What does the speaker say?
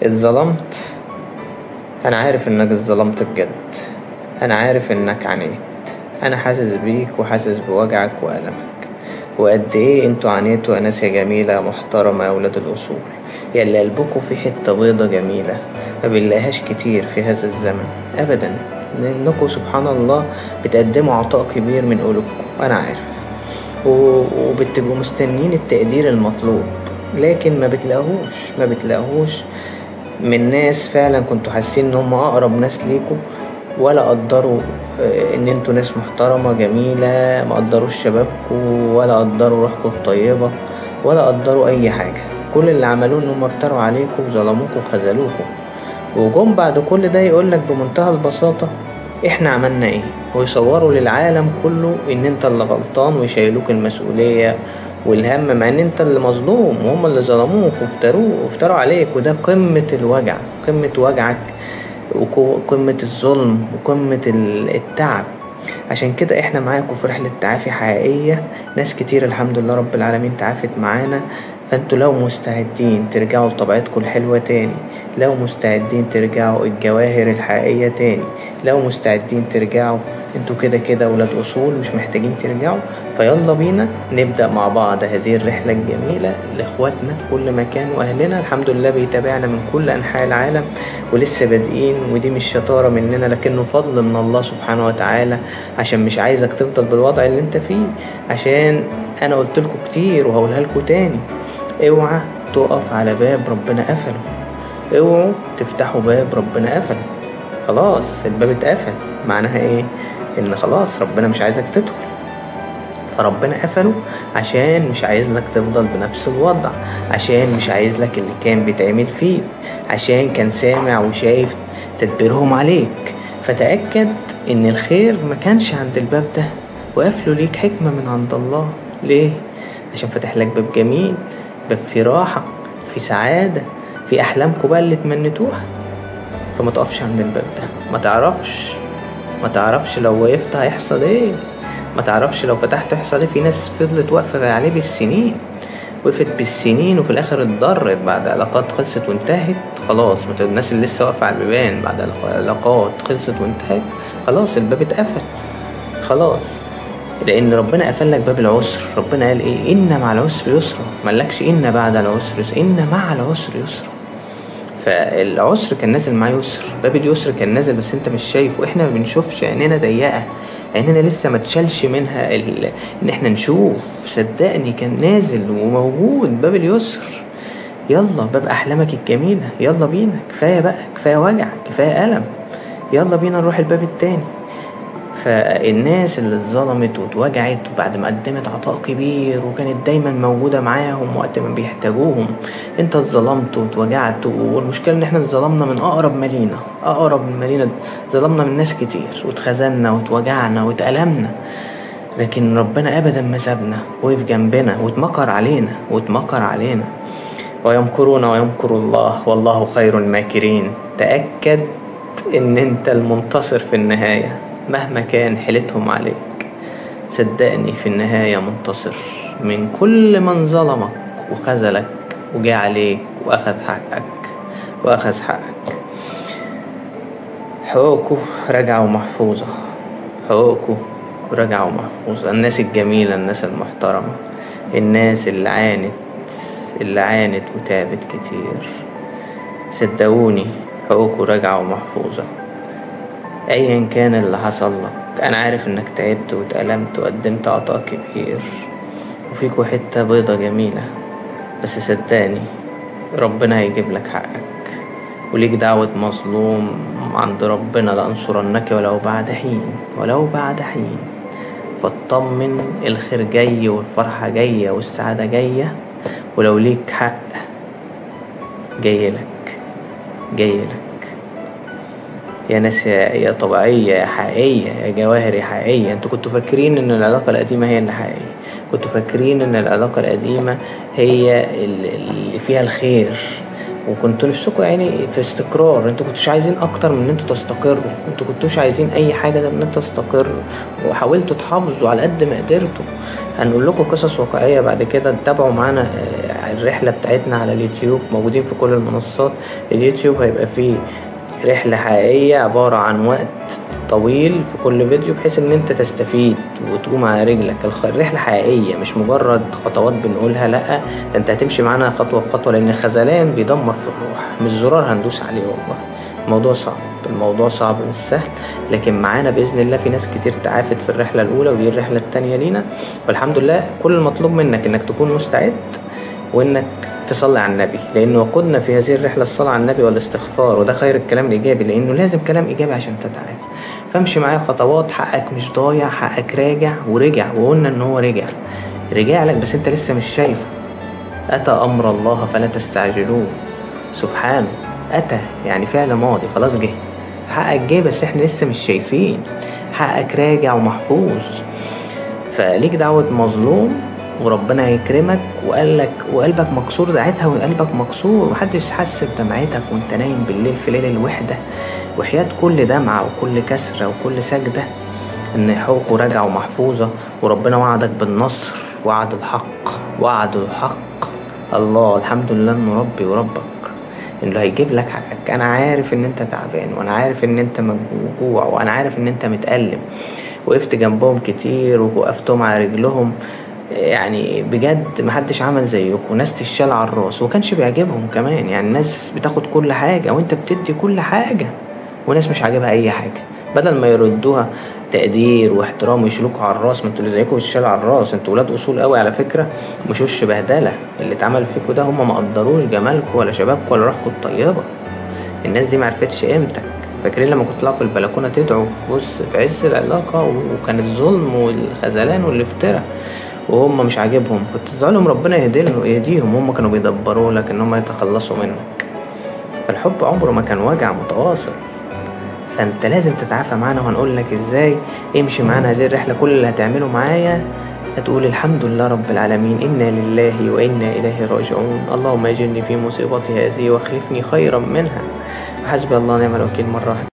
اتظلمت. انا عارف انك اتظلمت بجد، انا عارف انك عانيت، انا حاسس بيك وحاسس بوجعك وألمك، وقد ايه انتوا عانيتوا يا ناس يا جميلة يا محترمة يا ولاد الأصول، يا اللي قلبكوا في حتة بيضة جميلة ما بنلاقيهاش كتير في هذا الزمن أبدا، لأنكوا سبحان الله بتقدموا عطاء كبير من قلوبكم. أنا عارف وبتبقوا مستنين التقدير المطلوب، لكن ما بتلاقوهوش من ناس فعلا كنتوا حاسين ان هم اقرب ناس ليكوا، ولا قدروا ان انتوا ناس محترمة جميلة، ما قدروش شبابكوا ولا قدروا روحكوا الطيبة ولا قدروا اي حاجة. كل اللي عملوه ان هم افتروا عليكوا وظلموكوا وخذلوكوا، وجم بعد كل ده يقولك بمنتهى البساطة احنا عملنا ايه، ويصوروا للعالم كله ان انت اللي غلطان ويشيلوك المسؤولية والهم، مع ان انت اللي مظلوم وهم اللي ظلموك وافتروا عليك. وده قمة الوجع، قمة وجعك وقمة الظلم وقمة التعب. عشان كده احنا معاكم في رحلة تعافي حقيقية، ناس كتير الحمد لله رب العالمين تعافت معانا. فانتوا لو مستعدين ترجعوا لطبيعتكم الحلوة تاني، لو مستعدين ترجعوا الجواهر الحقيقية تاني، لو مستعدين ترجعوا انتوا كده كده ولاد اصول مش محتاجين ترجعوا، فيلا بينا نبدأ مع بعض هذه الرحلة الجميلة لاخواتنا في كل مكان، واهلنا الحمد لله بيتابعنا من كل انحاء العالم ولسه بادئين. ودي مش شطارة مننا لكنه فضل من الله سبحانه وتعالى، عشان مش عايزك تفضل بالوضع اللي انت فيه. عشان انا قلت لكم كتير وهقولها لكم تاني، اوعى تقف على باب ربنا قفله، اوعوا تفتحوا باب ربنا قفله. خلاص الباب اتقفل، معناها ايه؟ ان خلاص ربنا مش عايزك تدخل، فربنا قفله عشان مش عايز لك تفضل بنفس الوضع، عشان مش عايز لك اللي كان بيتعمل فيك، عشان كان سامع وشايف تدبيرهم عليك. فتأكد ان الخير ما كانش عند الباب ده، وقفله ليك حكمة من عند الله. ليه؟ عشان فتح لك باب جميل، باب في راحة، في سعادة، في أحلامكم بقى اللي تمنيتوها. فما تقفش عند الباب ده، ما تعرفش لو وقفت هيحصل ايه، ما تعرفش لو فتحت هيحصل ايه. في ناس فضلت واقفة عليه بالسنين، وقفت بالسنين وفي الآخر اتضرت بعد علاقات خلصت وانتهت. خلاص الناس اللي لسه واقفة على البيبان بعد علاقات خلصت وانتهت، خلاص الباب اتقفل خلاص، لان ربنا قفل لك باب العسر. ربنا قال ايه؟ ان مع العسر يسرا، ما قالكش ان بعد العسر يسرا، ان مع العسر يسرا. فالعسر كان نازل معاه يسر، باب اليسر كان نازل بس انت مش شايف، واحنا ما بنشوفش، عينينا ضيقه، عينينا لسه ما تشالش منها ان احنا نشوف. صدقني كان نازل وموجود باب اليسر. يلا باب احلامك الجميله، يلا بينا، كفايه بقى، كفايه وجع، كفايه الم، يلا بينا نروح الباب التاني. فالناس اللي اتظلمت واتوجعت بعد ما قدمت عطاء كبير وكانت دايما موجودة معاهم وقت ما بيحتاجوهم، انت اتظلمت واتوجعت. والمشكلة ان احنا اتظلمنا من اقرب مالينا، ظلمنا من ناس كتير واتخذلنا واتوجعنا واتألمنا، لكن ربنا ابدا ما سابنا، وقف جنبنا واتمكر علينا. ويمكرون ويمكر الله والله خير الماكرين. تأكد ان انت المنتصر في النهاية مهما كان حيلتهم عليك. صدقني في النهاية منتصر من كل من ظلمك وخذلك وجاء عليك وأخذ حقك. حقوقه رجعوا محفوظة. الناس الجميلة، الناس المحترمة، الناس اللي عانت وتعبت كتير، صدقوني حقوقه رجعوا محفوظة. ايا كان اللي حصل لك، انا عارف انك تعبت واتألمت وقدمت عطاء كبير وفيكوا حتة بيضة جميلة، بس صدقني ربنا هيجيب لك حقك، وليك دعوة مظلوم عند ربنا لأنصرنك ولو بعد حين. فاطمن، الخير جاي والفرحة جاية والسعادة جاية، ولو ليك حق جاي لك يا ناس، يا طبيعية، يا حقيقية، يا جواهر، يا حقيقية. انتوا كنتوا فاكرين ان العلاقة القديمة هي اللي حقيقية، كنتوا فاكرين ان العلاقة القديمة هي اللي فيها الخير، وكنتوا نفسكوا يعني في استقرار. انتوا كنتوش عايزين اكتر من ان انتوا تستقروا، انتوا كنتوش عايزين اي حاجة غير ان انتوا تستقروا، وحاولتوا تحافظوا على قد ما قدرتوا. هنقول لكم قصص واقعية بعد كده، تتابعوا معانا الرحلة بتاعتنا على اليوتيوب، موجودين في كل المنصات. اليوتيوب هيبقى فيه رحلة حقيقية عبارة عن وقت طويل في كل فيديو، بحيث ان انت تستفيد وتقوم على رجلك. الرحلة حقيقية مش مجرد خطوات بنقولها، لا ده انت هتمشي معانا خطوة بخطوة، لان الخذلان بيدمر في الروح، مش زرار هندوس عليه. والله الموضوع صعب، الموضوع صعب مش سهل، لكن معانا بإذن الله في ناس كتير تعافت في الرحلة الأولى، ودي الرحلة التانية لينا. والحمد لله كل المطلوب منك انك تكون مستعد، وانك تصلي على النبي، لأنه وقودنا في هذه الرحلة الصلاة على النبي والاستغفار، وده خير الكلام الإيجابي، لأنه لازم كلام إيجابي عشان تتعافى. فامشي معايا خطوات، حقك مش ضايع، حقك راجع. ورجع، وقلنا ان هو رجع لك، بس انت لسه مش شايفه. أتى أمر الله فلا تستعجلوه، سبحانه. أتى يعني فعل ماضي، خلاص جه. حقك جه بس احنا لسه مش شايفين. حقك راجع ومحفوظ. فليك دعوة مظلوم وربنا هيكرمك، وقلبك مكسور دعيتها وقلبك مكسور، محدش حس بدمعتك وانت نايم بالليل في ليل الوحدة. وحياة كل دمعة وكل كسرة وكل سجدة ان حقوقه راجعة ومحفوظة، وربنا وعدك بالنصر، وعد الحق. الله، الحمد لله انه ربي وربك، انه هيجيب لك حقك. انا عارف ان انت تعبان، وانا عارف ان انت مجوع، وانا عارف ان انت متألم. وقفت جنبهم كتير ووقفتهم على رجلهم، يعني بجد محدش عمل زيكم. ناس تشال على الراس وكانش بيعجبهم كمان، يعني ناس بتاخد كل حاجة وانت بتدي كل حاجة، وناس مش عاجبها اي حاجة. بدل ما يردوها تقدير واحترام ويشيلوكوا على الراس، ما انتوا اللي زيكم بتشال على الراس، انتوا ولاد اصول قوي على فكرة، مش وش بهدلة. اللي اتعمل فيكوا ده هم ما قدروش جمالكوا ولا شبابكوا ولا روحكوا الطيبة. الناس دي معرفتش قيمتك. فاكرين لما كنت طلعوا في البلكونة تدعوا في عز العلاقة، وكان الظلم والخذلان والافتراء وهم مش عاجبهم، كنت تدعوا لهم ربنا يهديهم. هم كانوا بيدبروا لك ان هم يتخلصوا منك. فالحب عمره ما كان وجع متواصل. فانت لازم تتعافى معانا، وهنقول لك ازاي. امشي معانا هذه الرحلة. كل اللي هتعمله معايا هتقول الحمد لله رب العالمين، إنا لله وإنا إليه راجعون، اللهم اجرني في مصيبتي هذه واخلفني خيرا منها، حسبي الله ونعم الوكيل مرة واحدة.